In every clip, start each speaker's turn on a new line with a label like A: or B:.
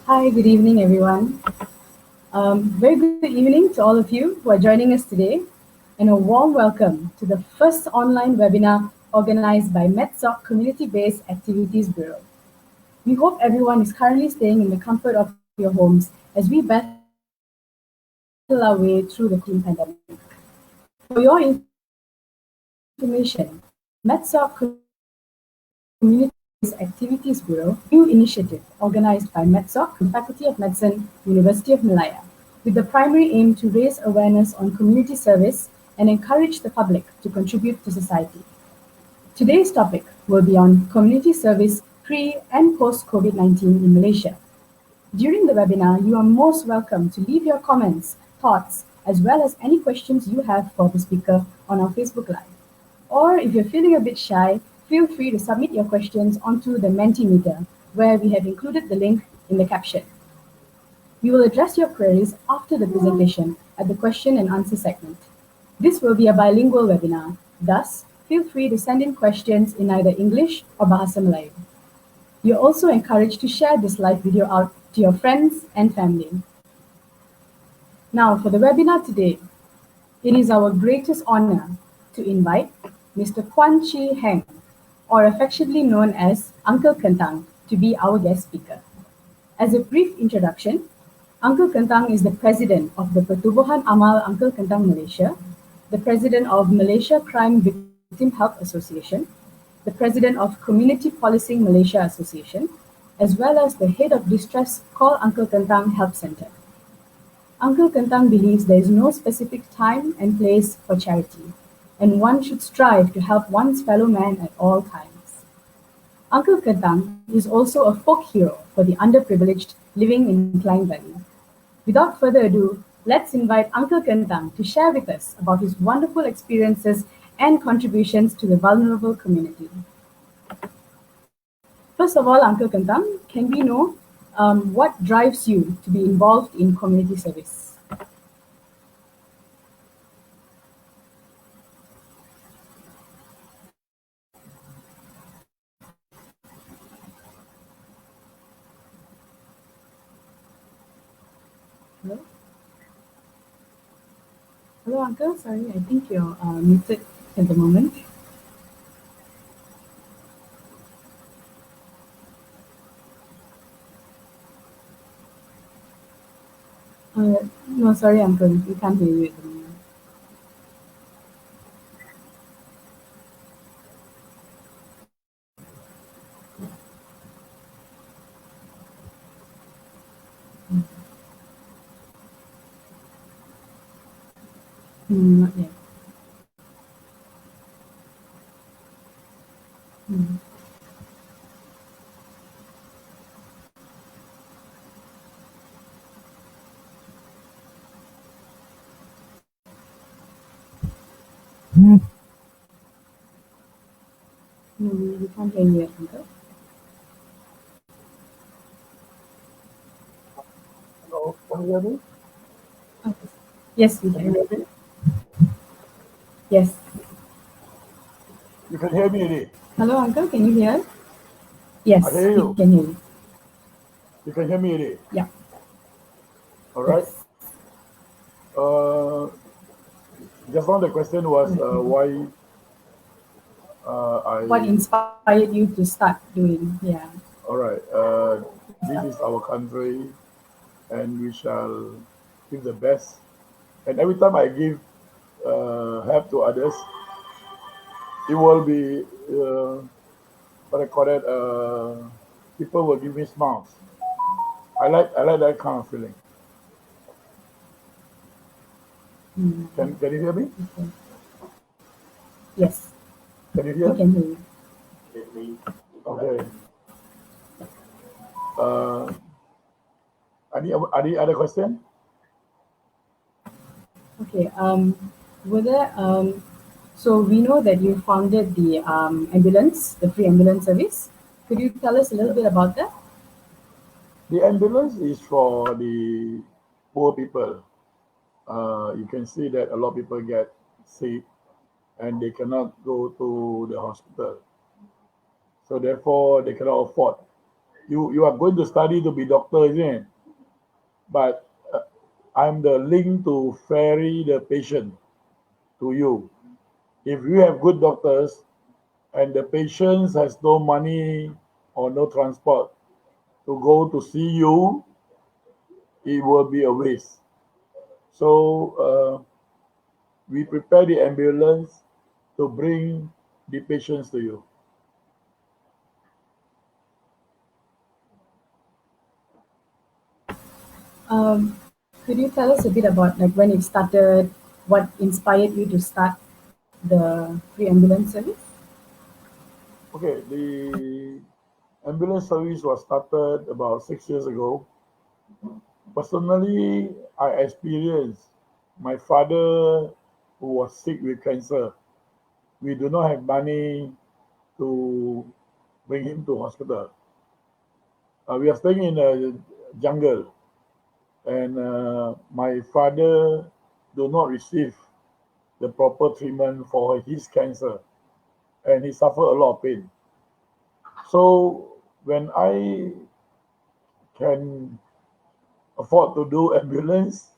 A: Hi, good evening, everyone. Very good evening to all of you who are joining us today, and a warm welcome to the first online webinar organized by MEDSOC Community-Based Activities Bureau. We hope everyone is currently staying in the comfort of your homes as we battle our way through the COVID-19 pandemic. For your information, MEDSOC Community-Based Activities Bureau is a new initiative organized by MEDSOC and the Faculty of Medicine, University of Malaya, with the primary aim to raise awareness on community service and encourage the public to contribute to society. Today's topic will be on community service pre and post COVID-19 in Malaysia. During the webinar, you are most welcome to leave your comments, thoughts, as well as any questions you have for the speaker on our Facebook Live. Or if you're feeling a bit shy, feel free to submit your questions onto the Mentimeter, where we have included the link in the caption. We will address your queries after the presentation at the question and answer segment. This will be a bilingual webinar, thus feel free to send in questions in either English or Bahasa Melayu. You're also encouraged to share this live video out to your friends and family. Now, for the webinar today, it is our greatest honor to invite Mr. Kuan Chee Heng, or affectionately known as Uncle Kentang, to be our guest speaker. As a brief introduction, Uncle Kentang is the president of the Pertubuhan Amal Uncle Kentang Malaysia, the president of Malaysia Crime Victim Health Association, the president of Community Policing Malaysia Association, as well as the head of distress called Uncle Kentang Help Center. Uncle Kentang believes there is no specific time and place for charity, and one should strive to help one's fellow man at all times. Uncle Kentang is also a folk hero for the underprivileged living in Klang Valley. Without further ado, let's invite Uncle Kentang to share with us about his wonderful experiences and contributions to the vulnerable community. First of all, Uncle Kentang, can we know what drives you to be involved in community service? Hello? Hello, Uncle. Sorry, I think you're muted at the moment. No, sorry, Uncle. We can't hear you at the moment. Not yet. Mm. No, we can't hear you yet, Uncle.
B: Hello, can you hear me?
A: Okay. Yes, we
B: Can you
A: can.
B: hear me?
A: Yes.
B: You can hear me, Eddie.
A: Hello, Uncle. Can you hear?
B: I
A: Yes,
B: hear
A: we
B: you.
A: can hear you.
B: You can hear me, Eddie.
A: Yeah.
B: All right.
A: Yes.
B: Just now the question was why
A: What
B: I.
A: inspired you to start doing? Yeah.
B: All right. This is our country, and we shall give the best. And every time I give help to others, it will be what I call it. People will give me smiles. I like that kind of feeling.
A: Mm.
B: Can you hear me?
A: Okay. Yes,
B: Can you
A: we
B: hear?
A: can hear you.
B: Okay. Uh, any other question?
A: Okay. Were there, so we know that you founded the ambulance, the free ambulance service. Could you tell us a little
B: Yeah.
A: bit about that?
B: The ambulance is for the poor people. You can see that a lot of people get sick and they cannot go to the hospital. So therefore, they cannot afford you are going to study to be doctor, isn't it? But I'm the link to ferry the patient to you. If you have good doctors and the patient has no money or no transport to go to see you, it will be a waste. So we prepare the ambulance to bring the patients to you.
A: Could you tell us a bit about like when it started, what inspired you to start the free ambulance service?
B: Okay, the ambulance service was started about 6 years ago. Personally, I experienced my father who was sick with cancer. We do not have money to bring him to hospital. We are staying in a jungle, and my father do not receive the proper treatment for his cancer, and he suffered a lot of pain. So when I can afford to do ambulance,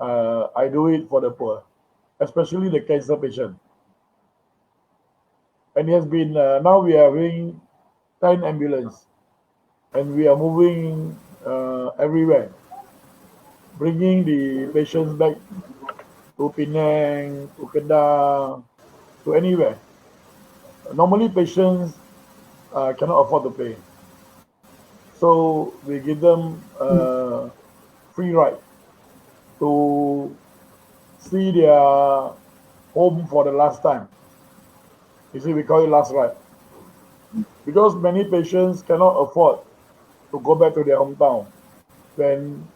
B: I do it for the poor, especially the cancer patient. And it has been now we are having 10 ambulance, and we are moving everywhere, bringing the patients back to Penang, to Kedah, to anywhere. Normally, patients cannot afford to pay, so we give them free ride to see their home for the last time. You see, we call it last ride because many patients cannot afford to go back to their hometown when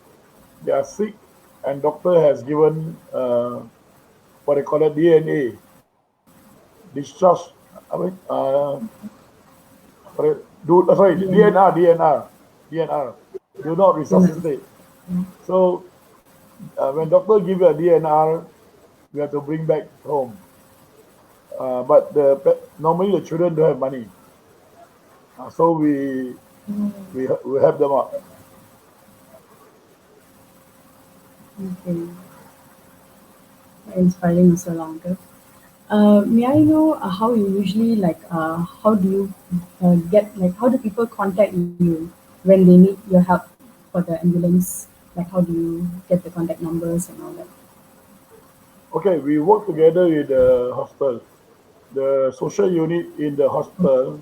B: they are sick and doctor has given what they call it DNA discharge. I mean, sorry, DNR do not
A: Yes.
B: resuscitate. So when doctor give you a DNR, we have to bring back home. But normally the children don't have money, so we help them out.
A: Okay. Inspiring also longer. May I know how you usually like? How do you get like? How do people contact you when they need your help for the ambulance? Like, how do you get the contact numbers and all that?
B: Okay, we work together with the hospital. The social unit in the hospital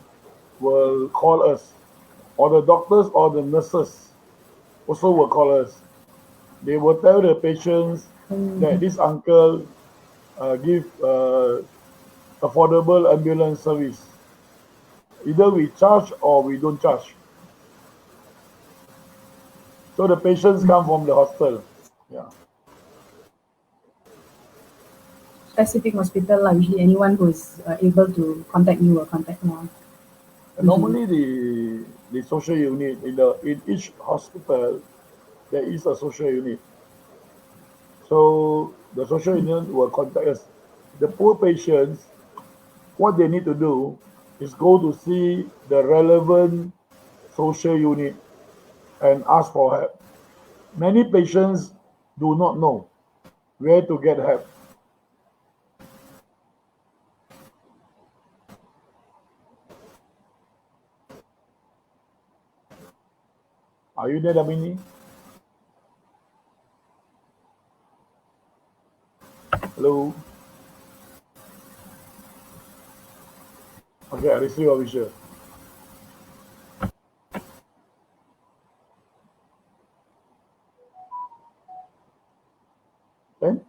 B: will call us, or the doctors or the nurses also will call us. They will tell the patients that
A: Mm,
B: this uncle give affordable ambulance service. Either we charge or we don't charge. So the patients come from the hospital. Yeah.
A: specific hospital, like usually anyone who is able to contact you or contact more.
B: And
A: Usually.
B: normally the social unit in each hospital there is a social unit. So the social unit will contact us. The poor patients, what they need to do is go to see the relevant social unit and ask for help. Many patients do not know where to get help. Are you there, Damini? Hello? Okay, I receive your visual. Then,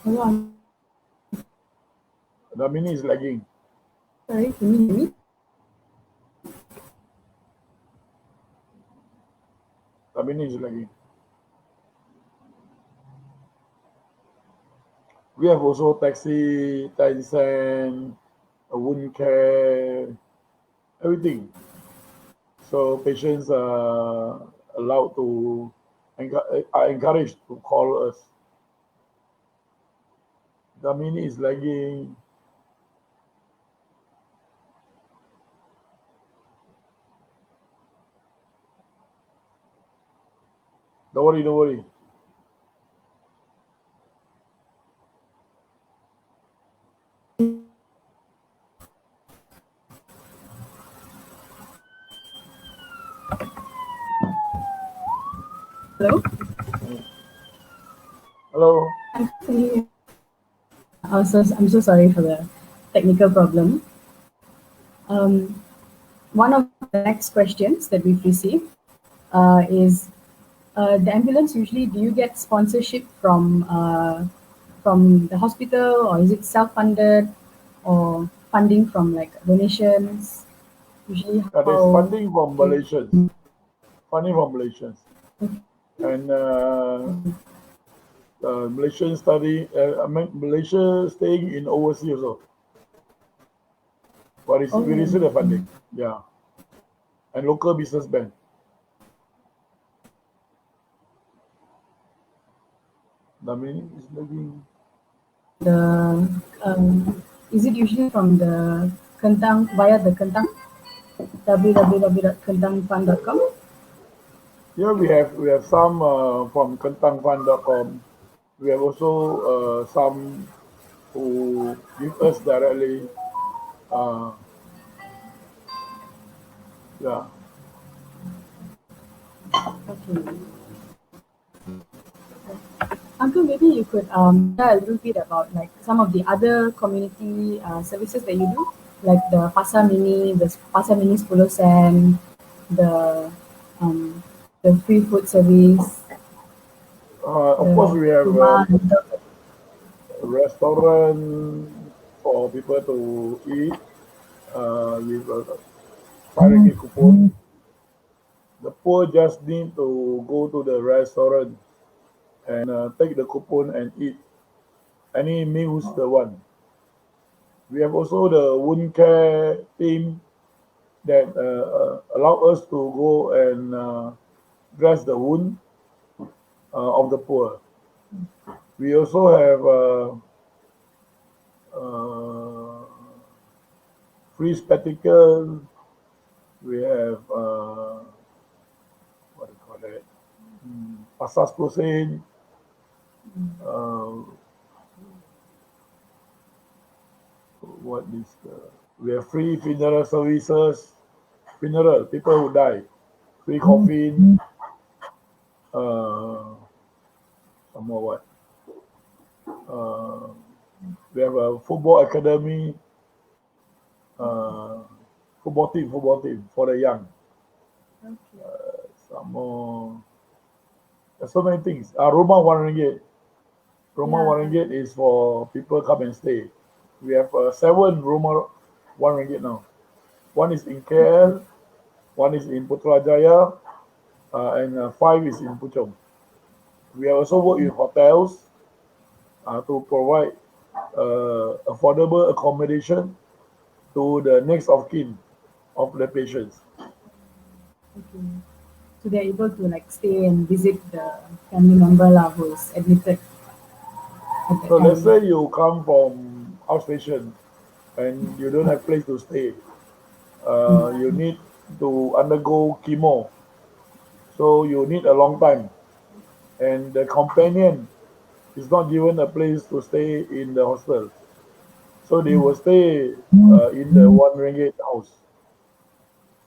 A: Hello, I'm
B: Damini is lagging.
A: sorry. Can you hear me?
B: Damini is lagging. We have also taxi, 10 cent, a wound care, everything. So patients are allowed to, are encouraged to call us. The mini is lagging. Don't worry, don't worry.
A: Hello?
B: Hello.
A: I'm so sorry for the technical problem. One of the next questions that we've received is the ambulance usually, do you get sponsorship from the hospital, or is it self-funded, or funding from like donations? Usually,
B: That is
A: how
B: funding from
A: do
B: Malaysians. Funding from Malaysians. And Malaysian study, Malaysia staying in overseas also. But we receive the funding. Yeah. And local business bank. I mean, it's maybe
A: the is it usually from the Kentang, via the Kentang, www.kentangfund.com?
B: yeah, we have some from kentangfund.com. We have also some who give us directly. Yeah.
A: Okay. Uncle, maybe you could share a little bit about like some of the other community services that you do, like the Pasar Mini, the Pasar Mini 10 sen, the um, the free food service,
B: Of course,
A: the
B: we have
A: rumah.
B: a restaurant for people to eat with a 5 ringgit coupon. The poor just need to go to the restaurant and take the coupon and eat any meals they want. We have also the wound care team that allow us to go and dress the wound of the poor. We also have free spectacle. We have what do you call that? Pasas Prosen. Uh, what is we have free funeral services. Funeral people who die, free coffin. Some more what? Uh, we have a football academy. Uh, football team for the young. Some more. There's so many things. Rumah 1 ringgit. Rumah 1 ringgit is for people come and stay. We have 7 rumah 1 ringgit now. One is in KL, one is in Putrajaya, and 5 is in Puchong. We have also worked with hotels to provide affordable accommodation to the next of kin of the patients.
A: Okay. So they're able to like stay and visit the family member lah who is admitted at that
B: So let's
A: time.
B: say you come from outstation and you don't have place to stay. You need to undergo chemo. So you need a long time. And the companion is not given a place to stay in the hostel. So they will stay in the 1 ringgit house.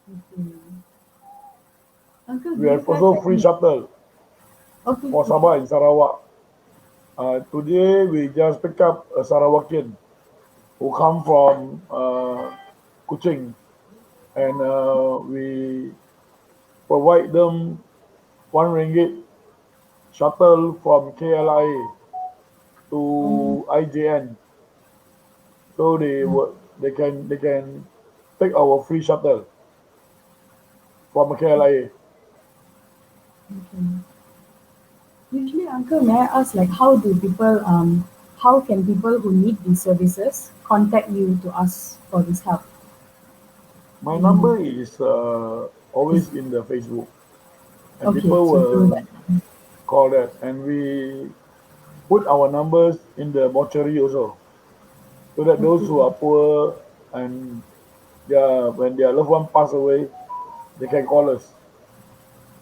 A: Okay. Uncle,
B: We
A: do you
B: have
A: have
B: also free
A: any?
B: shuttle
A: Okay,
B: for
A: okay.
B: Sabah and Sarawak. Today we just picked up a Sarawakian who come from Kuching, and we provide them 1 ringgit shuttle from KLIA to IJN, so they can take our free shuttle from KLIA.
A: Okay. Usually, Uncle, may I ask, like, how can people who need these services contact you to ask for this help?
B: My number is always in the Facebook, and
A: Okay,
B: people
A: so through
B: will
A: that.
B: call that, and we put our numbers in the mortuary also, so that those
A: Okay.
B: who are poor and when their loved one pass away, they can call us.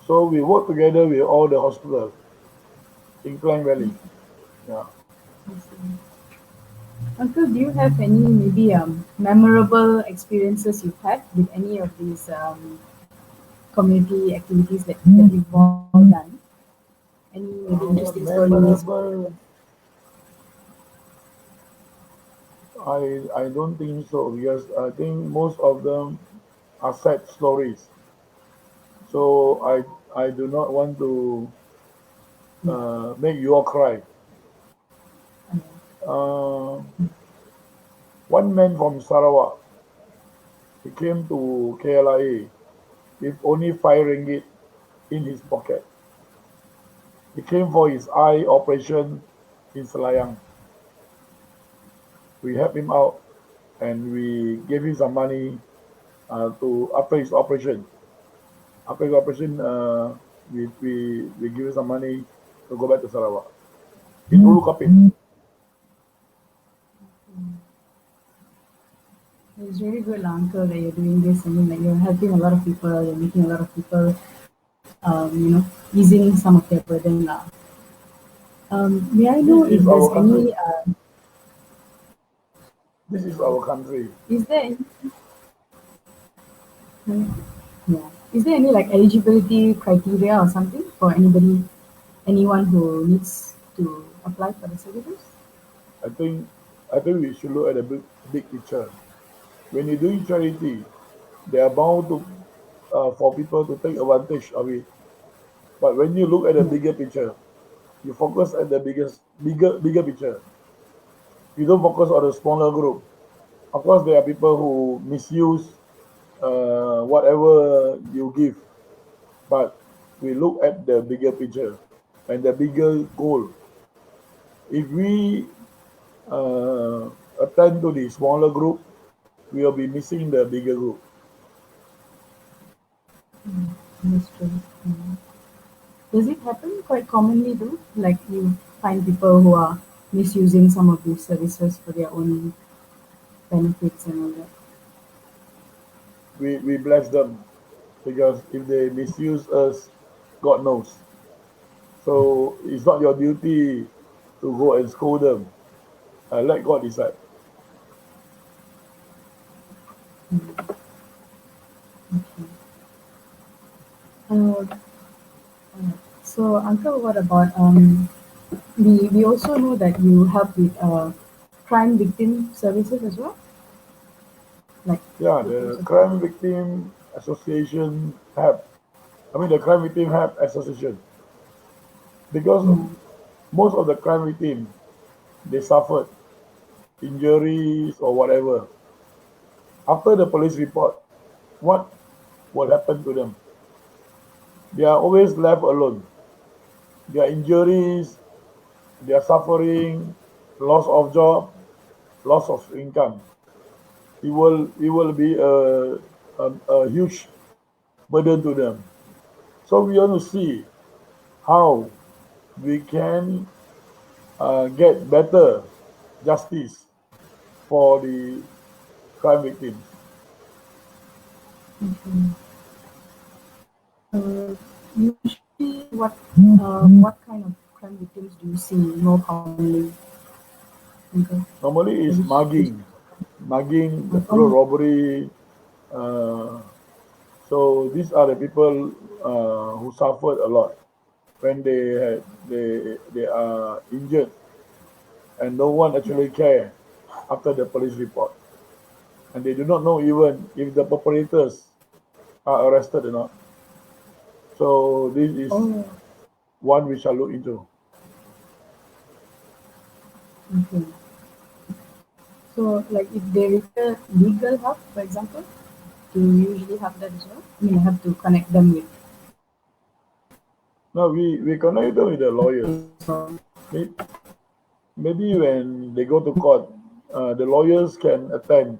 B: So we work together with all the hospitals in Klang Valley. Yeah.
A: I see. Uncle, do you have any maybe memorable experiences you've had with any of these community activities that you've all done? Any maybe interesting stories?
B: Memorable. I don't think so, because I think most of them are sad stories. So I do not want to make you all cry. Uh, One man from Sarawak, he came to KLIA with only 5 ringgit in his pocket. He came for his eye operation in Selayang. We helped him out and we gave him some money to after his operation. After his operation, we give him some money to go back to Sarawak. In Ulu Kapit.
A: It's really good, Uncle, that you're doing this. I mean, like you're helping a lot of people. You're making a lot of people, easing some of their burden. May I know
B: This
A: if
B: is
A: there's
B: our
A: any?
B: country. This is our country.
A: Is there any? Yeah. Is there any like eligibility criteria or something for anyone who needs to apply for the services?
B: I think I think we should look at the big picture. When you're doing charity, they are bound to for people to take advantage of it. But when you look at the
A: Yeah.
B: bigger picture, you focus at the bigger picture. You don't focus on the smaller group. Of course, there are people who misuse whatever you give, but we look at the bigger picture and the bigger goal. If we uh, attend to the smaller group, we will be missing the bigger group.
A: That's true. Does it happen quite commonly though? Like you find people who are misusing some of these services for their own benefits and all that.
B: We bless them, because if they misuse us, God knows. So it's not your duty to go and scold them. Let God decide.
A: Uh, so, Uncle, what about we also know that you help with crime victim services as well, like
B: Yeah,
A: victim
B: the
A: support.
B: Crime Victim Association have, I mean, the Crime Victim have association, because
A: Yeah.
B: most of the crime victim, they suffered injuries or whatever. After the police report, what will happen to them? They are always left alone. Their injuries, their suffering, loss of job, loss of income. It will be a huge burden to them. So we want to see how we can get better justice for the crime victims.
A: Okay. Usually, what kind of crime victims do you see more commonly? Okay.
B: Normally, it's
A: Which
B: mugging, the
A: oh,
B: road robbery. Uh, so these are the people who suffered a lot when they are injured, and no one actually care after the police report, and they do not know even if the perpetrators are arrested or not. So this is
A: oh,
B: one we shall look into.
A: okay. So, like, if they require legal help, for example, do you usually have that as well? I mean, I have to connect them with
B: Now we connect them with the lawyers. May- Maybe when they go to court, the lawyers can attend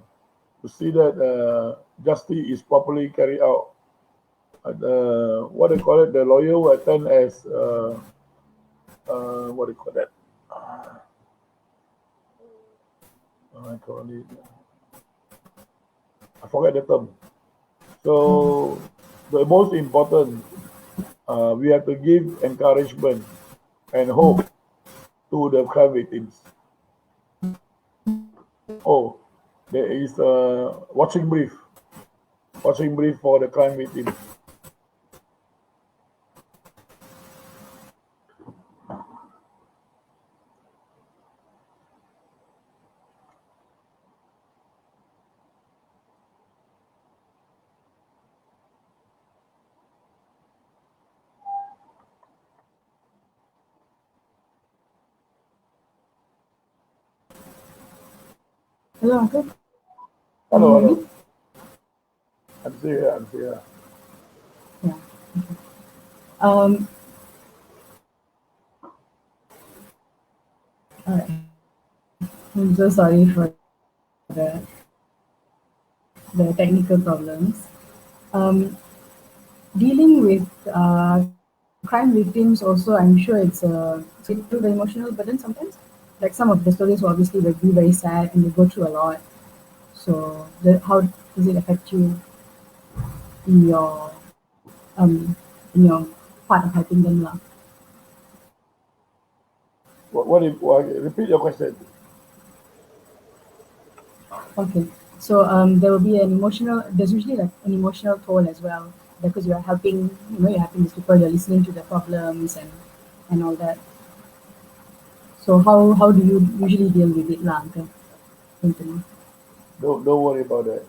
B: to see that justice is properly carried out. what do you call it? The lawyer will attend as what do you call that? I call it. I forget the term. So the most important, we have to give encouragement and hope to the crime victims. Oh, there is a watching brief for the crime victims.
A: Hello, Uncle. Can you
B: Hello,
A: hear
B: hello.
A: me?
B: I'm still here. I'm still here.
A: Yeah. Um, all right. I'm so sorry for the, the technical problems. Um, Dealing with crime victims also, I'm sure it's the emotional burden sometimes. Like some of the stories will obviously will be very sad and they go through a lot. So how does it affect you in um in your part of helping them lah?
B: Repeat your question?
A: Okay. So there will be an emotional. There's usually like an emotional toll as well because you're helping. You're helping these people. You're listening to their problems and all that. So how do you usually deal with it, lah, Uncle? Anthony?
B: Don't worry about that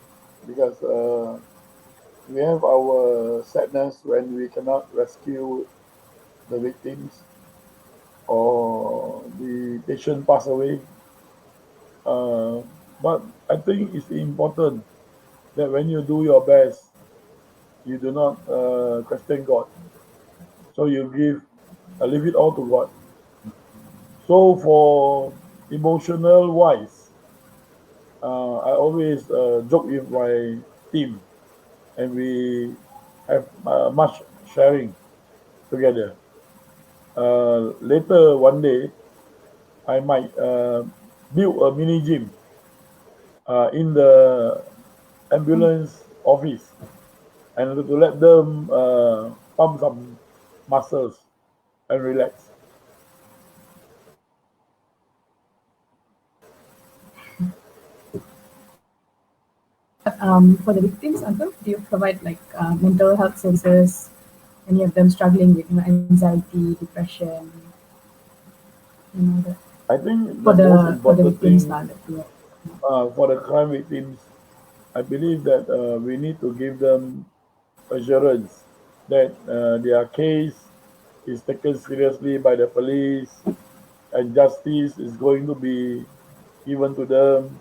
B: because we have our sadness when we cannot rescue the victims or the patient pass away. Uh, but I think it's important that when you do your best, you do not question God. So you leave it all to God. So for emotional wise, I always joke with my team, and we have much sharing together. Later one day, I might build a mini gym in the ambulance office and to let them pump some muscles and relax.
A: For the victims, Uncle, do you provide like mental health services? Any of them struggling with anxiety, depression, that
B: I think
A: for
B: the most
A: the
B: important
A: victims, lah,
B: thing
A: that you
B: for the crime victims, I believe that we need to give them assurance that their case is taken seriously by the police and justice is going to be given to them,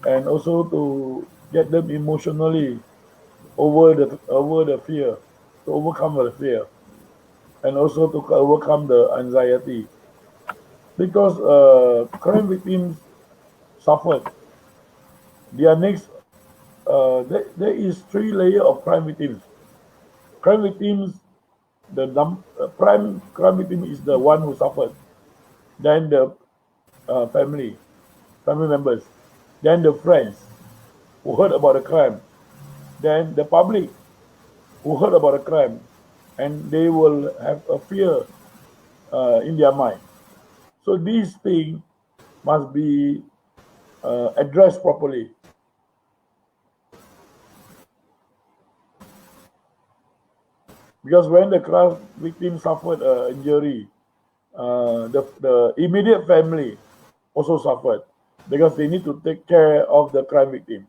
B: and also to get them emotionally over the fear, to overcome the fear, and also to overcome the anxiety, because crime victims suffered. Their next there is three layer of crime victims. Crime victims, prime crime victim is the one who suffered. Then the family members. Then the friends who heard about the crime. Then the public who heard about the crime, and they will have a fear in their mind. So these things must be addressed properly, because when the crime victim suffered injury, the immediate family also suffered because they need to take care of the crime victim.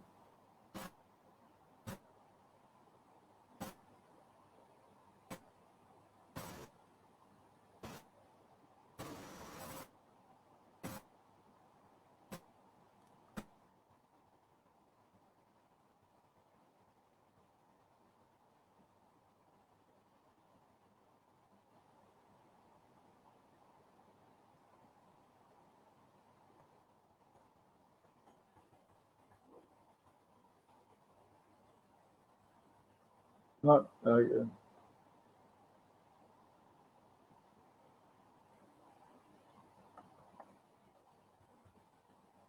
B: Not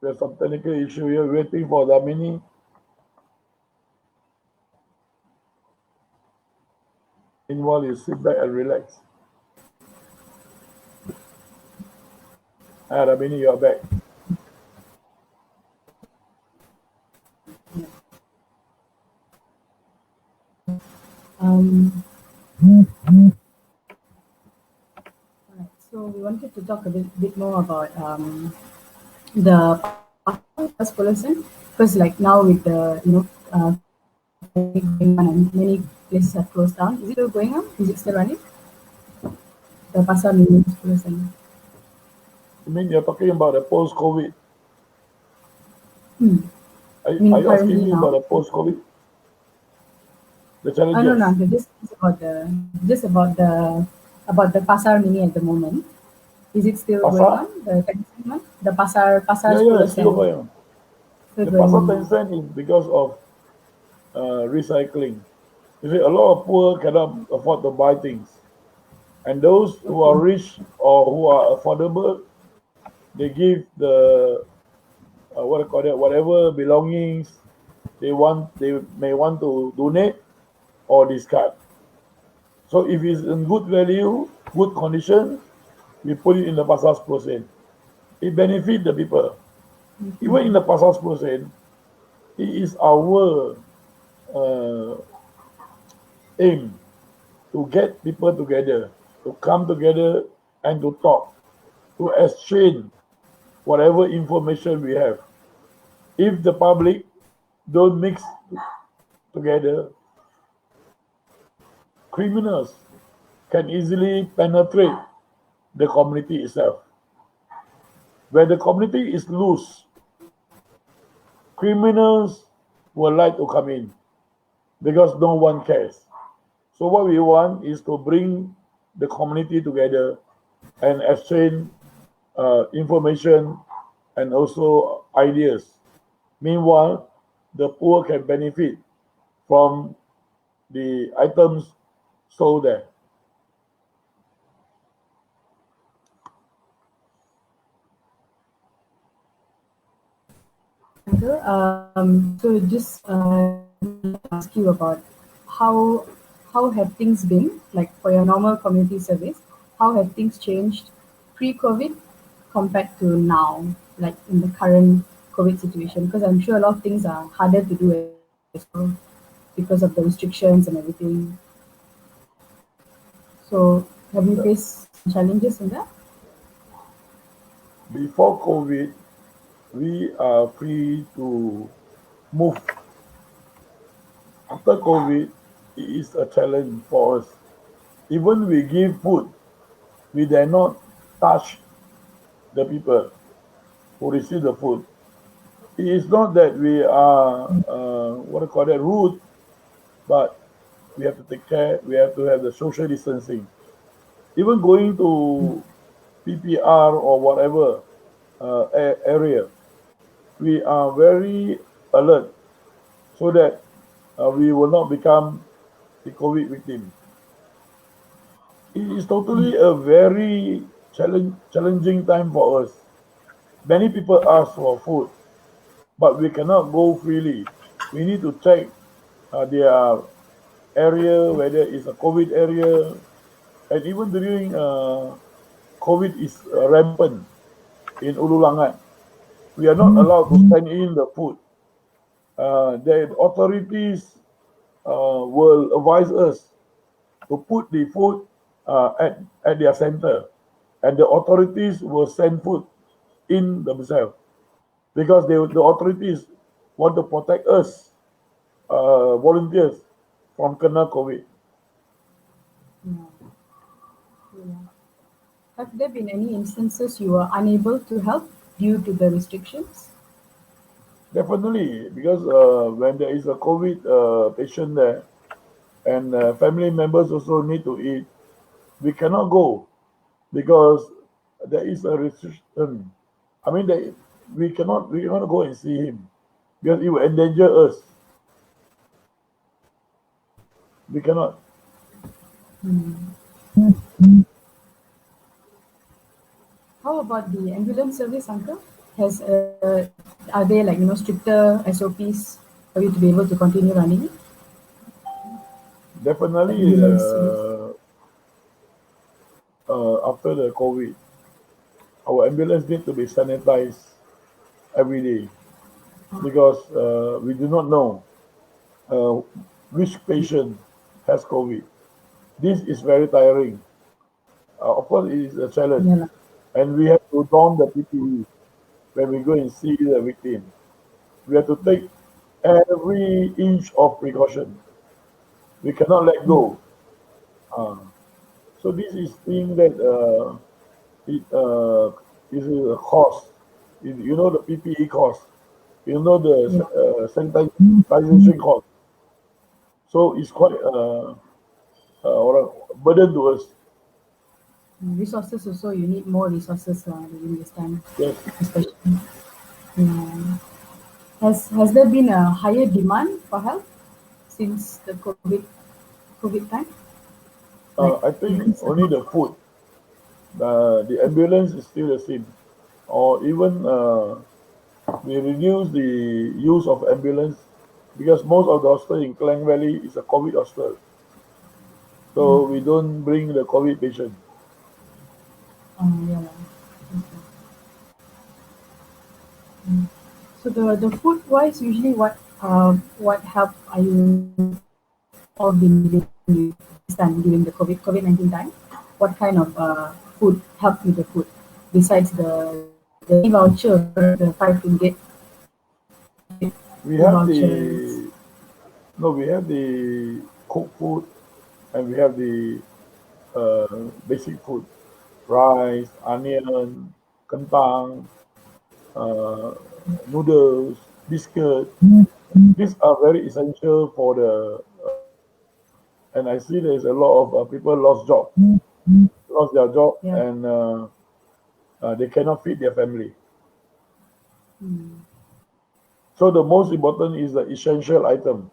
B: there's some technical issue here. Waiting for the mini. Meanwhile, you sit back and relax. Ah, the mini, you're back.
A: Um, right. So we wanted to talk a bit more about the past pollution because like now with the going on and many places have closed down. Is it still going on? Is it still running? The pasar mini pollution.
B: You mean you're talking about the post-COVID?
A: Hmm. I
B: Are
A: mean
B: you asking
A: currently
B: me about
A: now.
B: the post-COVID? The
A: No, no,
B: challenges?
A: Uncle. Just about the pasar mini at the moment. Is it still going
B: Pasar?
A: on? The Tencent one? The pasar
B: Yeah, yeah,
A: sepuluh
B: it's still
A: sen
B: going on.
A: still
B: The
A: going
B: pasar
A: on now.
B: Tencent is because of recycling. You see, a lot of poor cannot afford to buy things. And those who are
A: Okay.
B: rich or who are affordable, they give the what do you call it, whatever belongings they may want to donate or discard. So if it's in good value, good condition, we put it in the pasar process. It benefit the people. Even in the pasar process, it is our uh, aim to get people together, to come together and to talk, to exchange whatever information we have. If the public don't mix together, criminals can easily penetrate the community itself. Where the community is loose, criminals will like to come in because no one cares. So what we want is to bring the community together and exchange information and also ideas. Meanwhile, the poor can benefit from the items sold there.
A: Uncle, so just ask you about how how have things been like for your normal community service? How have things changed pre-COVID compared to now, like in the current COVID situation? Because I'm sure a lot of things are harder to do as well because of the restrictions and everything. So have you faced some challenges in that?
B: Before COVID, we are free to move. After COVID, it is a challenge for us. Even we give food, we dare not touch the people who receive the food. It is not that we are what do you call that rude, but we have to take care. We have to have the social distancing. Even going to PPR or whatever area, we are very alert so that we will not become the COVID victim. It is totally a very challenging time for us. Many people ask for food, but we cannot go freely. We need to check their area, whether it's a COVID area, and even during COVID is rampant in Ululangan, we are not allowed to send in the food. The authorities will advise us to put the food at their center, and the authorities will send food in themselves because the authorities want to protect us volunteers from kena COVID.
A: Yeah. Yeah. Have there been any instances you were unable to help due to the restrictions?
B: Definitely, because when there is a COVID patient there and family members also need to eat, we cannot go because there is a restriction. I mean, we cannot go and see him because it will endanger us. We cannot.
A: Hmm. How about the ambulance service, Uncle? Has are they like stricter SOPs for you to be able to continue running the
B: Definitely,
A: ambulance service?
B: after the COVID, our ambulance need to be sanitized every day because we do not know uh, which patient has COVID. This is very tiring. Of course, it is a challenge,
A: Yeah, lah.
B: and we have to don the PPE when we go and see the victim. We have to take every inch of precaution. We cannot let
A: Yeah.
B: go. Uh, so this is thing that it is a cost. You know the PPE cost. You know the
A: Yeah.
B: sanitization cost. So it's quite or a burden to us.
A: Resources also, you need more resources during this time,
B: Yes,
A: especially. Yeah. Has there been a higher demand for help since the COVID time? Like
B: I think
A: increase
B: only the food. The ambulance is still the same, or even we reduce the use of ambulance because most of the hospital in Klang Valley is a COVID hospital. So we don't bring the COVID patient.
A: yeah. So the food wise, usually what help are you all been giving this time during the COVID-19 time? What kind of food helped with the food besides the money voucher, the 5 ringgit
B: We
A: food
B: have
A: vouchers?
B: the no, we have the cooked food and we have the basic food, rice, onion, kentang, uh, noodles, biscuit. These are very essential for the. And I see there's a lot of people lost their job,
A: Yeah.
B: and they cannot feed their family.
A: Mm.
B: So the most important is the essential item.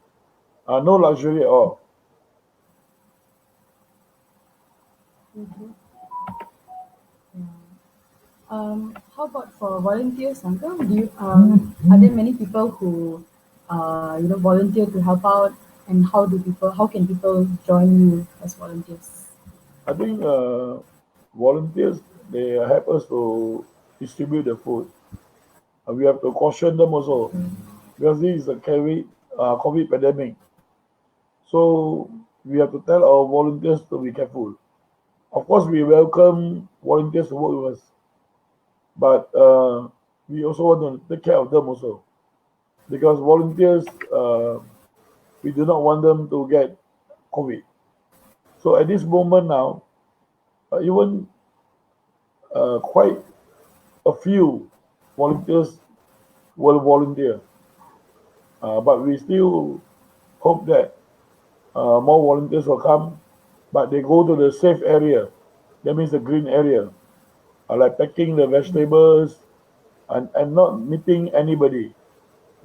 B: No luxury at all.
A: Mhm. Yeah. How about for volunteers, Uncle? Do you are there many people who volunteer to help out, and how can people join you as volunteers?
B: I think volunteers they help us to distribute the food. We have to caution them also because this is a COVID pandemic. So we have to tell our volunteers to be careful. Of course, we welcome volunteers to work with us, but we also want to take care of them also because volunteers we do not want them to get COVID. So at this moment now, even quite a few volunteers will volunteer, but we still hope that more volunteers will come, but they go to the safe area. That means the green area, like packing the vegetables and not meeting anybody,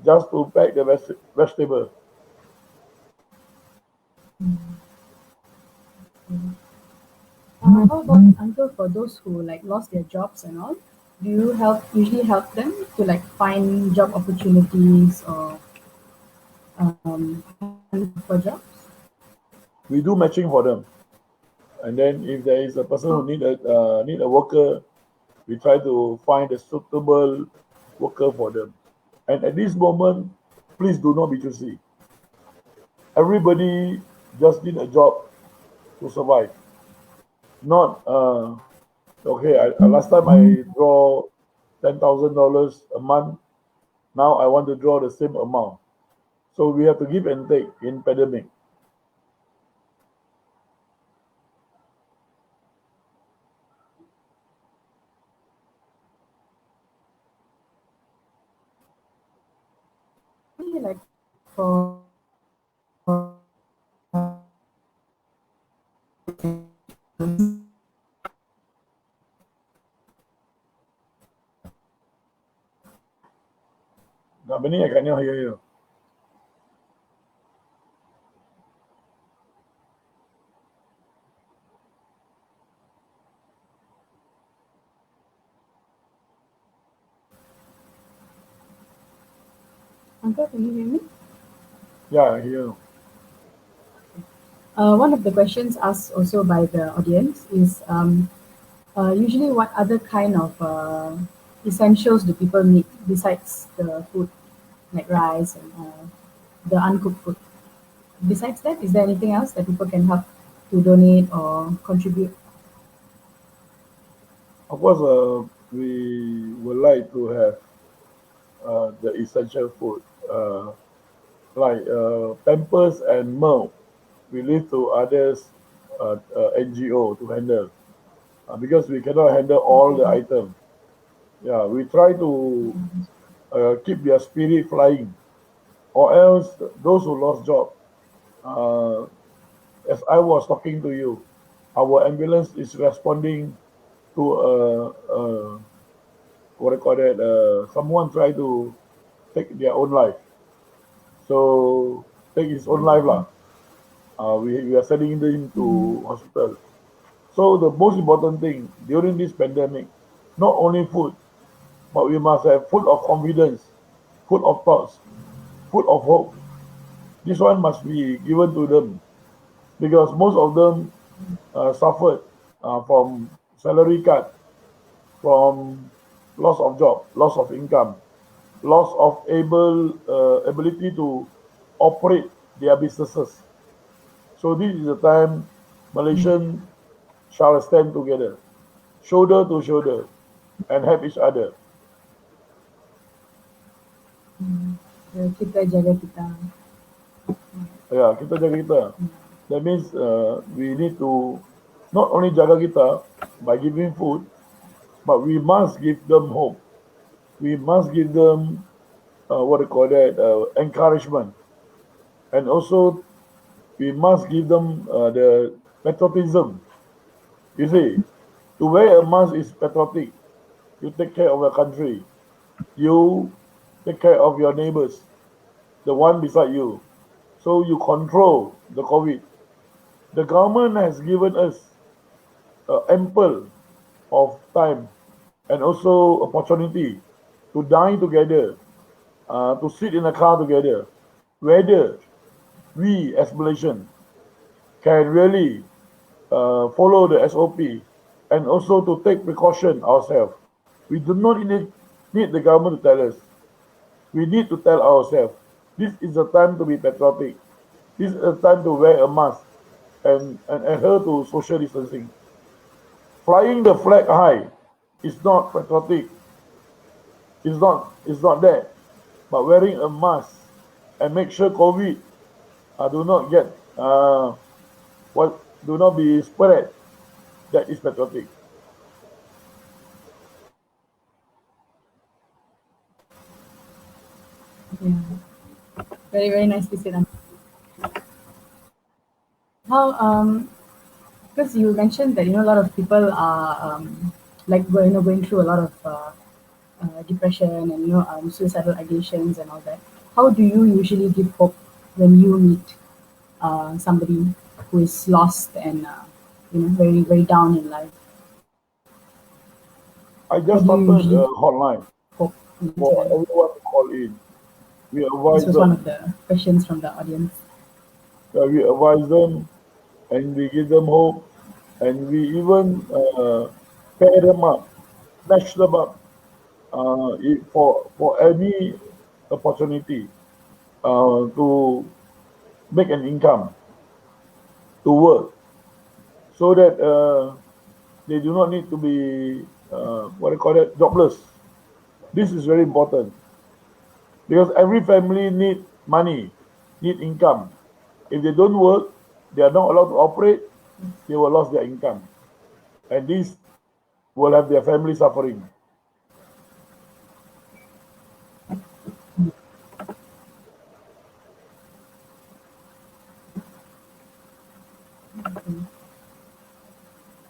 B: just to pack the vegetable.
A: How about Uncle for those who like lost their jobs and all? Do you usually help them to like find job opportunities or hunt for jobs?
B: We do matching for them, and then if there is a person who
A: Oh,
B: need a worker, we try to find a suitable worker for them. And at this moment, please do not be choosy. Everybody just need a job to survive. Not okay. Last time I draw $10,000 a month. Now I want to draw the same amount. So we have to give and take in pandemic.
A: usually like for
B: Company, I cannot hear you.
A: Uncle, can you hear me?
B: Yeah, here.
A: One of the questions asked also by the audience is usually what other kind of essentials do people need besides the food, like rice and the uncooked food? Besides that, is there anything else that people can help to donate or contribute?
B: Of course, we would like to have the essential food, like Pampers and milk. We leave to others, NGO to handle, because we cannot handle all the
A: Okay.
B: items. Yeah, we try to keep their spirit flying, or else those who lost job. Uh, as I was talking to you, our ambulance is responding to what I call that. Someone try to take their own life, so take his own life lah. We are sending him to hospital. So the most important thing during this pandemic, not only food, but we must have food of confidence, food of thoughts, food of hope. This one must be given to them because most of them suffered from salary cut, from loss of job, loss of income, loss of ability to operate their businesses. So this is the time Malaysian shall stand together, shoulder to shoulder, and help each other.
A: Kita jaga kita.
B: Ya, kita jaga kita. That means we need to not only jaga kita by giving food, but we must give them hope. We must give them what they call that encouragement, and also we must give them the patriotism. You see, to wear a mask is patriotic. You take care of your country. You take care of your neighbors, the one beside you. So you control the COVID. The government has given us ample of time and also opportunity to dine together, to sit in a car together. Whether we as Malaysians can really follow the SOP and also to take precaution ourselves. We do not need the government to tell us. We need to tell ourselves. This is the time to be patriotic. This is the time to wear a mask and adhere to social distancing. Flying the flag high is not patriotic. It's not that. But wearing a mask and make sure COVID do not get what do not be spread. That is patriotic.
A: Yeah. Very, very nicely said. How because you mentioned that a lot of people are like going through a lot of depression and suicidal ideations and all that. How do you usually give hope when you meet somebody who is lost and very very down in life?
B: I
A: How
B: just
A: do you
B: started
A: usually
B: a hotline
A: hope
B: for
A: into them?
B: everyone to call in. We
A: This
B: advise
A: was one
B: them.
A: of the questions from the audience.
B: We advise them and we give them hope and we even pair them up, match them up for any opportunity to make an income, to work, so that they do not need to be what I call it, jobless. This is very important because every family need money, need income. If they don't work, they are not allowed to operate. They will lose their income, and this will have their family suffering.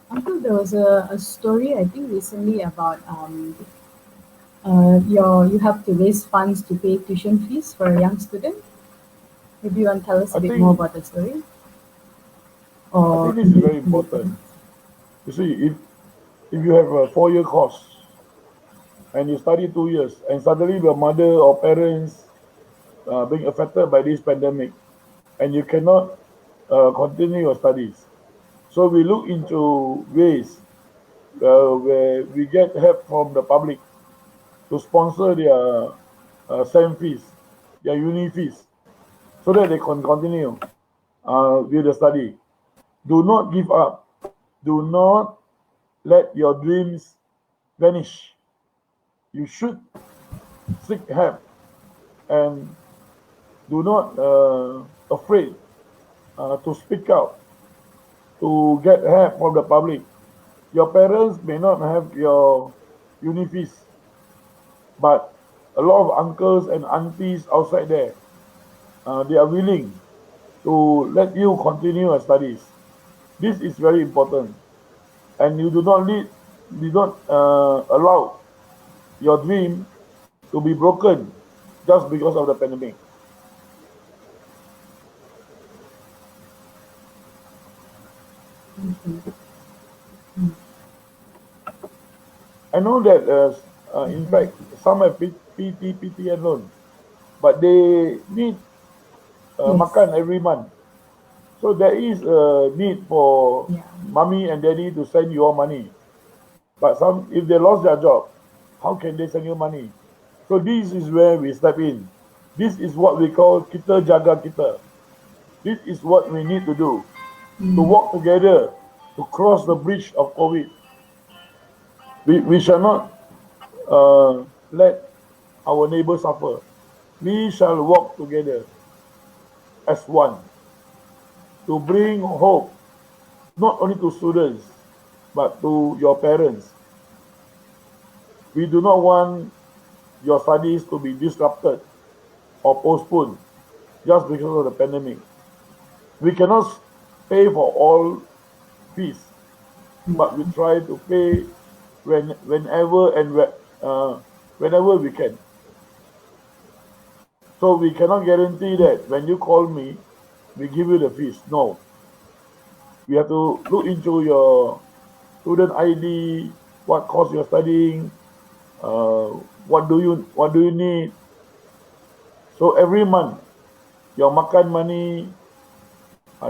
A: Uncle, there was a story I think recently about you have to raise funds to pay tuition fees for a young student. Maybe you want to tell us a
B: I
A: bit more
B: think
A: about the story,
B: I
A: or
B: think this is
A: maybe
B: very
A: later.
B: important. You see, if you have a 4 year course and you study 2 years, and suddenly your mother or parents being affected by this pandemic, and you cannot continue your studies. So we look into ways where we get help from the public to sponsor their SEM fees, their uni fees, so that they can continue with the study. Do not give up. Do not let your dreams vanish. You should seek help and do not afraid to speak out to get help from the public. Your parents may not have your uni fees, but a lot of uncles and aunties outside there, they are willing to let you continue your studies. This is very important, and do not allow your dream to be broken just because of the pandemic. I know that in fact some have PTPTN loan, but they need
A: Yes.
B: makan every month. So there is a need for
A: Yeah.
B: mommy and daddy to send you all money. But some, if they lost their job, how can they send you money? So this is where we step in. This is what we call kita jaga kita. This is what we need to do to
A: Mm.
B: work together to cross the bridge of COVID. We shall not let our neighbors suffer. We shall work together as one to bring hope not only to students but to your parents. We do not want your studies to be disrupted or postponed just because of the pandemic. We cannot pay for all fees, but we
A: Yeah.
B: try to pay whenever and whenever we can. So we cannot guarantee that when you call me, we give you the fees. No, we have to look into your student ID, what course you're studying, uh, what do you need. So every month your makan money,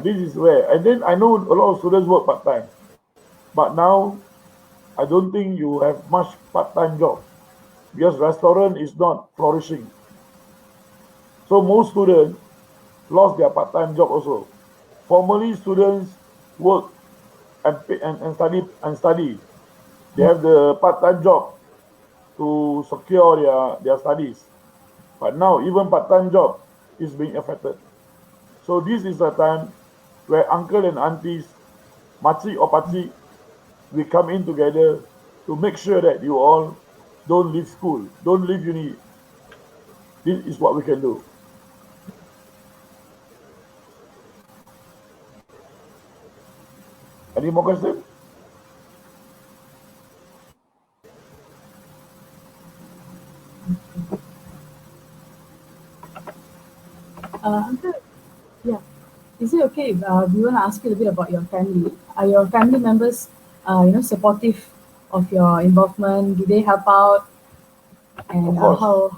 B: this is where. And then I know a lot of students work part time, but now I don't think you have much part time job because restaurant is not flourishing. So most students lost their part time job also. Formerly students work and study. They have the part time job to secure their studies. But now even part time job is being affected. So this is a time where uncle and aunties, machi or pachi, we come in together to make sure that you all don't leave school, don't leave uni. This is what we can do. Any more questions?
A: Uncle, yeah. Is it okay if we want to ask you a bit about your family? Are your family members, supportive of your involvement? Do they help out?
B: Of
A: And
B: course,
A: how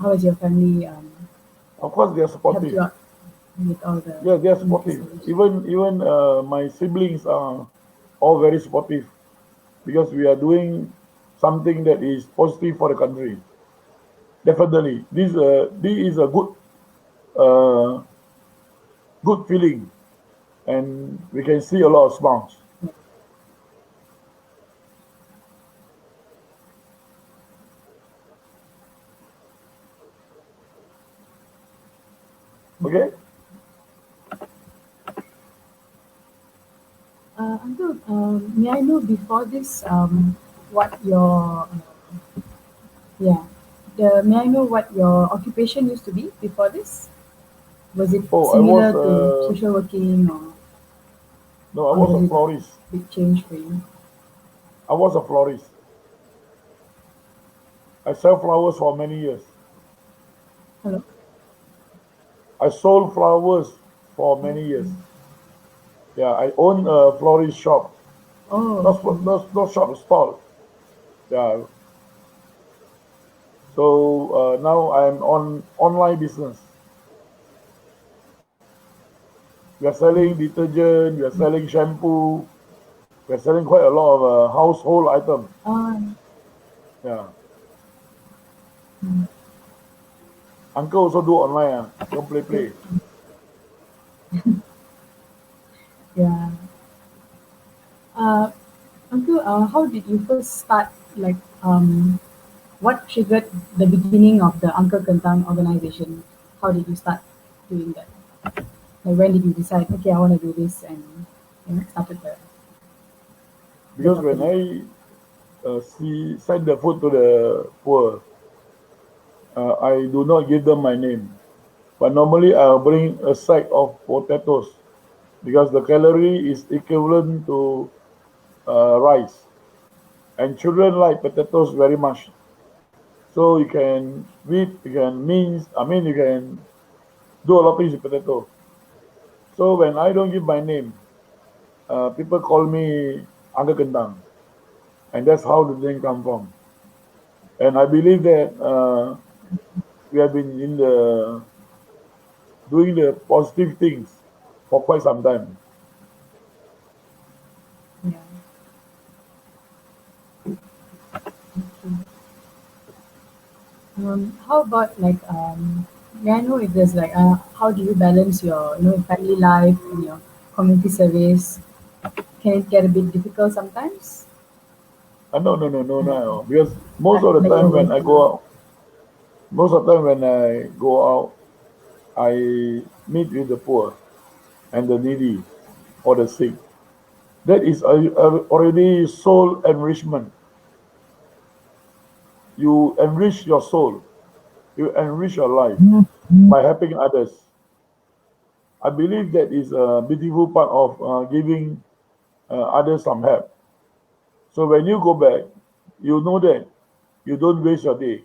A: has your family
B: of course, they are
A: helped you
B: supportive.
A: out with all the
B: Yeah, they are
A: new
B: supportive.
A: facilities?
B: Even my siblings are all very supportive because we are doing something that is positive for the country. Definitely, this is a uh, good feeling, and we can see a lot of smiles. Okay.
A: Uncle, may I know before this what your yeah may I know what your occupation used to be before this? Was it
B: Oh,
A: similar to social working,
B: no, I
A: or
B: was
A: was
B: a
A: it a
B: florist.
A: big change for you?
B: I was a florist. I sell flowers for many years.
A: Hello.
B: I sold flowers for many years. Yeah, I own a florist shop.
A: Oh,
B: Not
A: okay.
B: not shop, stall. Yeah. So now I'm on online business. We are selling detergent, we are selling shampoo, we are selling quite a lot of household items. Yeah. Uncle also do online. Don't play.
A: Yeah. Uh, Uncle, how did you first start? Like, what triggered the beginning of the Uncle Kentang organization? How did you start doing that? Like, when did you decide, okay, I want to do this, and started the
B: Because when
A: company?
B: I send the food to the poor, I do not give them my name. But normally I'll bring a sack of potatoes because the calorie is equivalent to rice. And children like potatoes very much. So you can whip, you can mince, you can do a lot of things with potato. So when I don't give my name, people call me Uncle Kentang. And that's how the name come from. And I believe that we have been in the doing the positive things for quite some time.
A: Yeah. Okay. How about like may I know if there's like how do you balance your family life and your community service? Can it get a bit difficult sometimes?
B: No. Because most of the
A: Like
B: time
A: you're
B: when I
A: working.
B: go out, most of the time when I go out, I meet with the poor and the needy or the sick. That is already soul enrichment. You enrich your soul, you enrich your life by helping others. I believe that is a beautiful part of giving others some help. So when you go back, you know that you don't waste your day.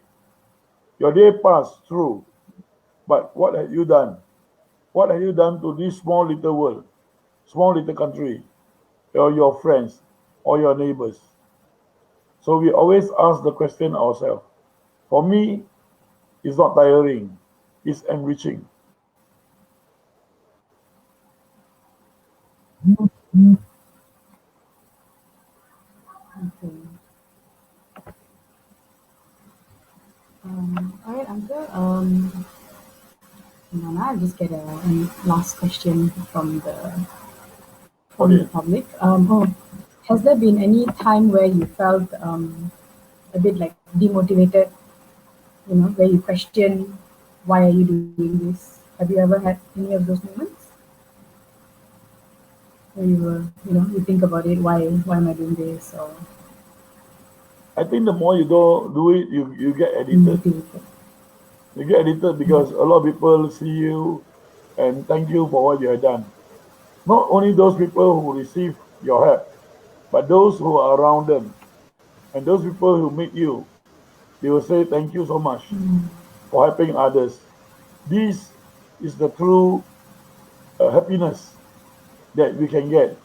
B: Your day passed through, but what have you done? What have you done to this small little world, small little country, or your friends, or your neighbors? So we always ask the question ourselves. For me, it's not tiring, it's enriching.
A: Okay. All right, Uncle. Hang on, I'll just get a last question from the
B: Okay.
A: public. Has there been any time where you felt a bit like demotivated? Where you question why are you doing this? Have you ever had any of those moments where you think about it, why am I doing this, or
B: I think the more you do it, you get addicted.
A: demotivated?
B: You get addicted because a lot of people see you and thank you for what you have done. Not only those people who receive your help, but those who are around them. And those people who meet you, they will say thank you so much for helping others. This is the true happiness that we can get.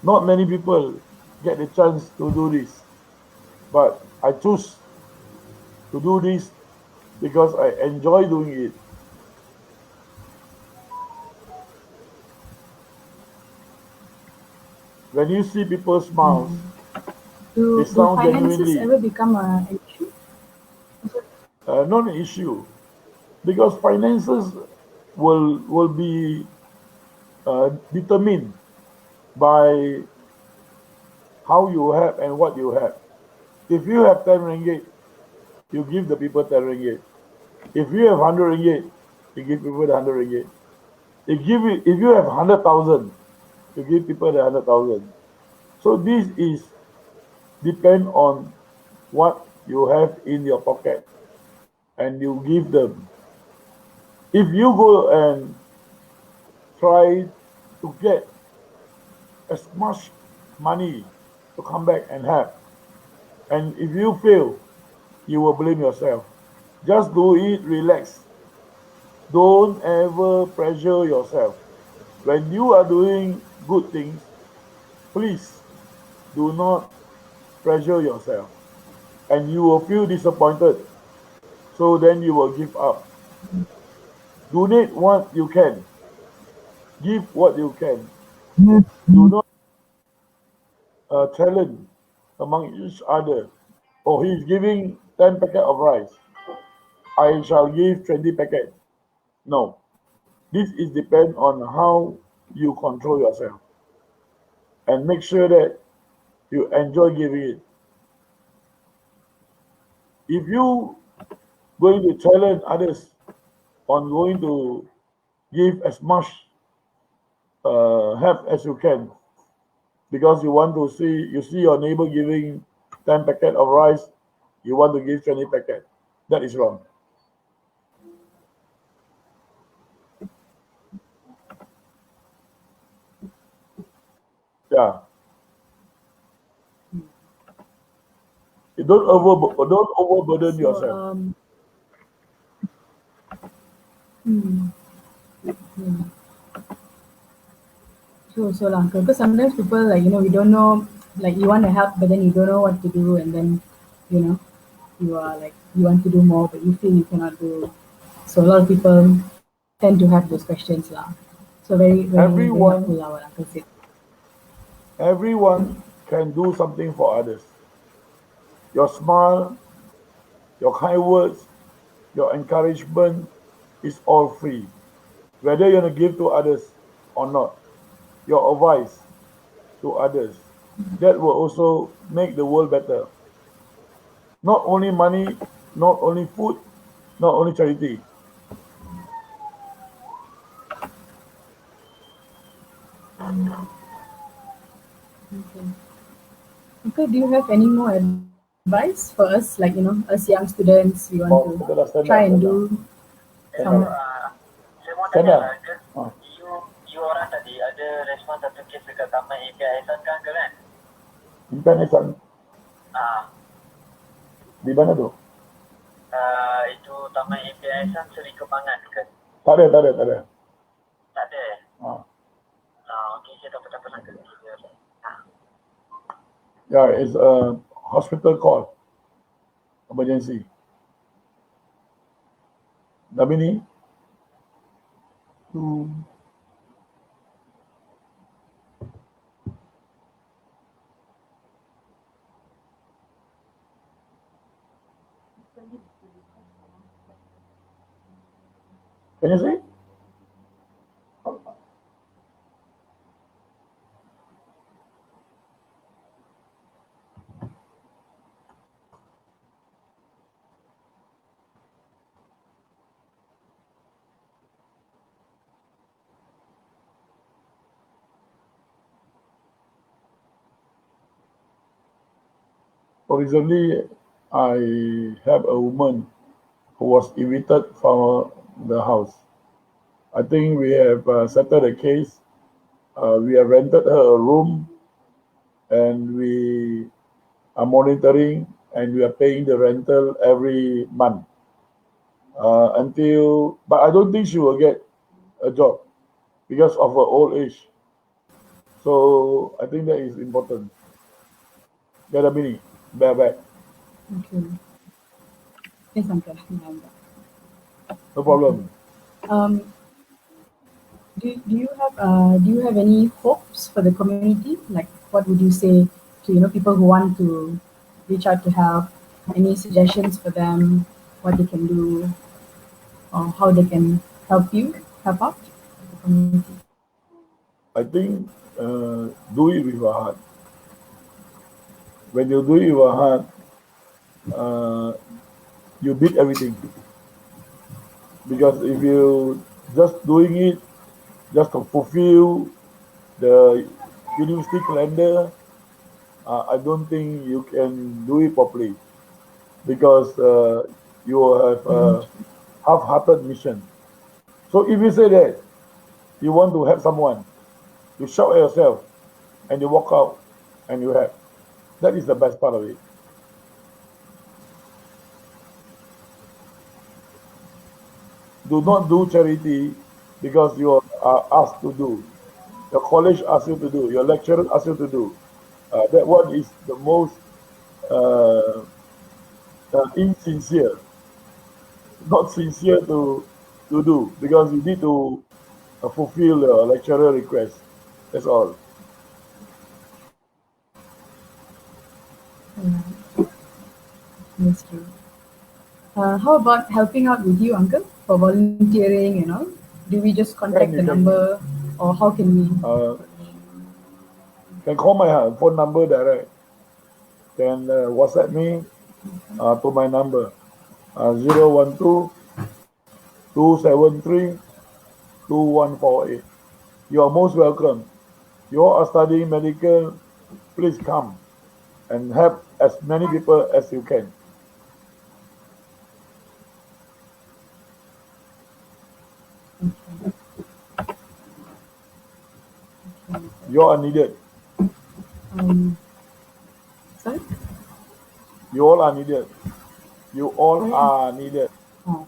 B: Not many people get the chance to do this, but I choose to do this because I enjoy doing it. When you see people smiles,
A: Yeah.
B: they
A: Do
B: sound
A: finances
B: genuinely
A: ever become an issue?
B: not an issue because finances will be determined by how you have and what you have. If you have 10 ringgit, you give the people 10 ringgit. If you have 100 ringgit, you give people the 100 ringgit. If you have 100,000, you give people the 100,000. So this is depend on what you have in your pocket and you give them. If you go and try to get as much money to come back and have, and if you fail, you will blame yourself. Just do it, relax. Don't ever pressure yourself. When you are doing good things, please do not pressure yourself. And you will feel disappointed. So then you will give up. Donate what you can. Give what you can. Do not challenge among each other. Oh, he is giving 10 packet of rice. I shall give 20 packets. No, this is depend on how you control yourself and make sure that you enjoy giving it. If you going to challenge others on going to give as much help as you can because you see your neighbor giving 10 packet of rice, you want to give 20 packet. That is wrong. Yeah, you don't overburden
A: So,
B: yourself.
A: hmm, hmm. So Uncle, because sometimes people like we don't know, like you want to help, but then you don't know what to do, and then you know you are like you want to do more, but you feel you cannot do. So a lot of people tend to have those questions lah. So very helpful
B: Everyone
A: lah what Uncle said.
B: everyone can do something for others. Your smile, your kind words, your encouragement is all free. Whether you're going to give to others or not, your advice to others, that will also make the world better. Not only money, not only food, not only charity.
A: Okay. Okay, do you have any more advice for us, like us young students, we want to
B: Oh, kita dah
A: try and do
B: stand
A: some.
B: up, stand up. Ah,
C: You orang tadi ada respon satu kes dekat Taman API Ihsan kan ke kan?
B: Impian Ihsan,
C: Ah,
B: di mana tu?
C: itu Taman API Ihsan Seri Kembangan ke?
B: Tak ada, tak ada, tak ada.
C: Tak ada.
B: Ah,
C: Okey, saya tak pernah ke.
B: yeah, it's a hospital call, emergency. Tapi ni, can you see? So recently, I have a woman who was evicted from the house. I think we have settled the case. We have rented her a room and we are monitoring and we are paying the rental every month but I don't think she will get a job because of her old age. So I think that is important. Get a mini, back,
A: Okay. Yes, Uncle. Yeah, Uncle.
B: no
A: Okay.
B: problem.
A: Um, do you have any hopes for the community? Like, what would you say to people who want to reach out to help? Any suggestions for them? What they can do, or how they can help out the community?
B: I think do it with your heart. When you do it with your heart, uh, you beat everything. Because if you just doing it just to fulfill the university calendar, I don't think you can do it properly because you will have
A: Mm,
B: a half-hearted mission. So if you say that you want to help someone, you shout at yourself and you walk out and you help. That is the best part of it. Do not do charity because you are asked to do. Your college asks you to do. Your lecturer asks you to do. That one is the most uh, insincere, not sincere to do because you need to fulfill lecturer request. That's all.
A: Yeah, that's true. How about helping out with you, Uncle, for volunteering and all? Do we just contact
B: Can
A: the
B: you can
A: number, or how can we
B: uh,
A: approach?
B: can call my phone number direct. Can WhatsApp me to my number 012 273 2148. You are most welcome. You all are studying medical. Please come and help as many people as you can. You all are needed.
A: Um, sorry?
B: You all are needed. You all
A: Sorry?
B: are needed.
A: Oh,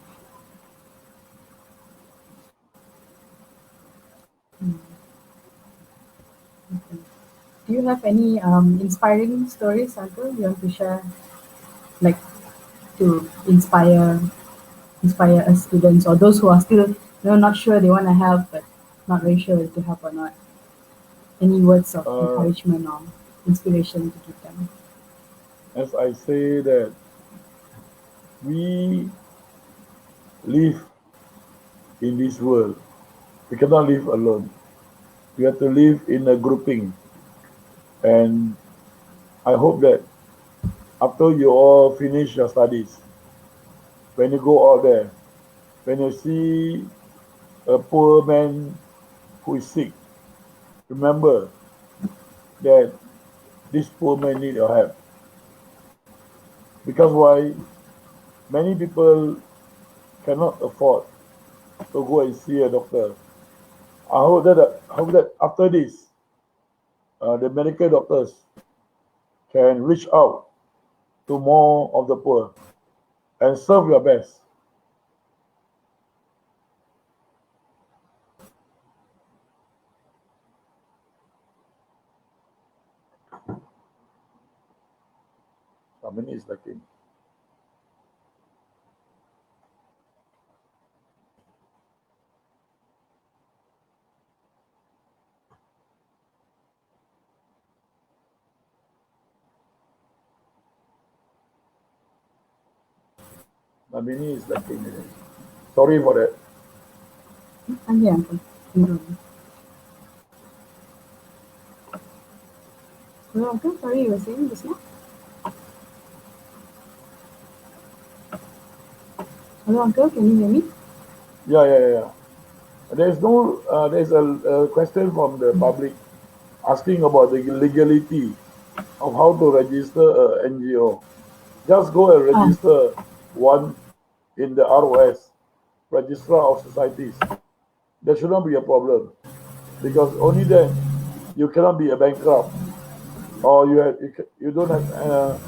A: do you have any inspiring stories, Uncle, you want to share, like to inspire us students or those who are still not sure they want to help but not very sure to help or not? Any words of
B: Uh,
A: encouragement or inspiration to give them?
B: as I say that we live in this world. We cannot live alone. We have to live in a grouping. And I hope that after you all finish your studies, when you go out there, when you see a poor man who is sick, remember that this poor man need your help. Because why? Many people cannot afford to go and see a doctor. I hope that after this, the medical doctors can reach out to more of the poor and serve your best. How many is lacking? How many is lacking? Sorry for that.
A: I'm here, Uncle. Mm-hmm. Hello, Uncle. Sorry, you were saying just now? Hello, Uncle. Can you hear me?
B: Yeah, yeah, yeah, yeah. There's no. There's a question from the public asking about the legality of how to register a NGO. Just go and
A: Ah,
B: register one in the ROS, Registrar of Societies. There should not be a problem because only then you cannot be a bankrupt or you don't have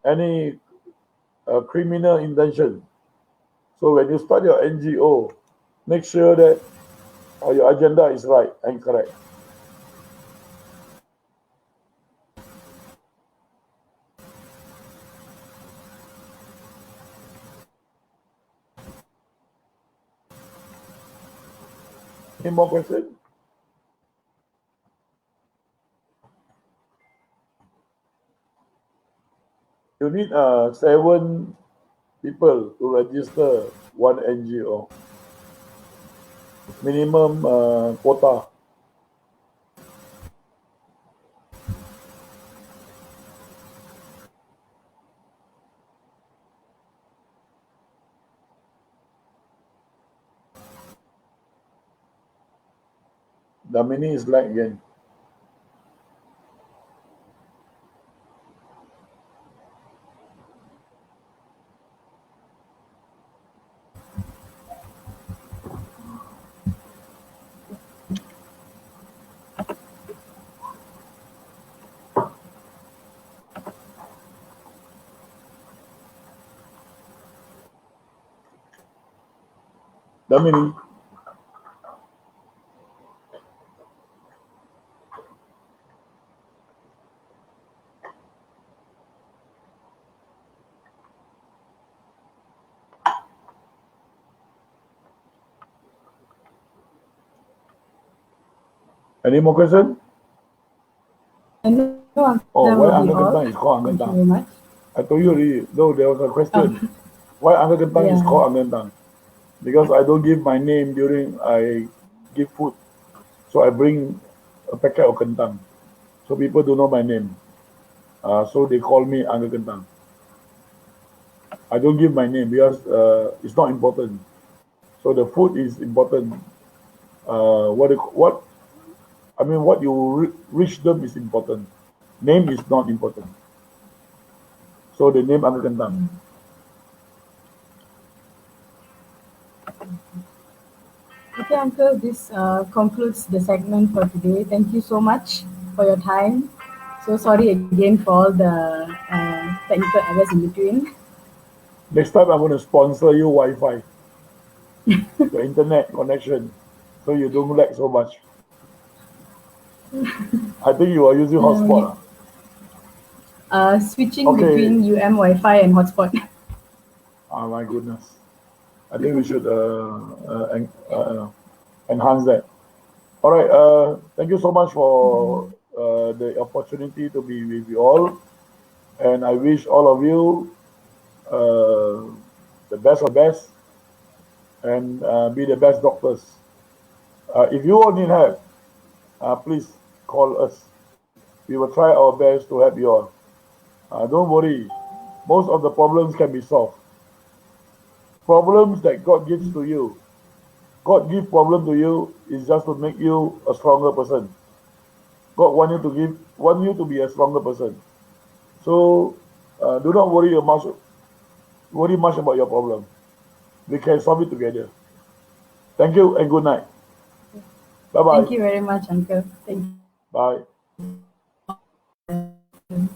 B: any criminal intention. So when you start your NGO, make sure that your agenda is right and correct. Any more questions? You need 7 people to register one NGO. Minimum quota. The mini is black again. The mini. Any more question?
A: And no,
B: Oh,
A: that
B: why
A: will be
B: Uncle
A: all.
B: Kentang is called Uncle
A: Thank you
B: Kentang?
A: very much.
B: I told you already. No, there was a question.
A: Oh,
B: Why Uncle Kentang is
A: yeah.
B: called Uncle Kentang? Because I don't give my name during I give food. So I bring a packet of kentang. So people don't know my name. So they call me Uncle Kentang. I don't give my name because it's not important. So the food is important. What I mean, what you reach them is important. Name is not important. So the name Uncle Kentang.
A: Okay, Uncle, this concludes the segment for today. Thank you so much for your time. So sorry again for all the technical errors in between.
B: Next time I'm going to sponsor you Wi-Fi, the internet connection, so you don't lag so much. I think you are using hotspot.
A: We switching
B: Okay.
A: between Wi-Fi and hotspot.
B: Oh my goodness. I think we should enhance that. All right. Thank you so much for the opportunity to be with you all, and I wish all of you the best of best and be the best doctors. If you all need help, please call us. We will try our best to help you all. Don't worry. Most of the problems can be solved. Problems that God gives to you, God give problem to you is just to make you a stronger person. God want you to be a stronger person. So do not worry much about your problem. We can solve it together. Thank you and good night. Bye
A: Thank
B: bye.
A: you very much, Uncle. Thank
B: Bye.
A: you.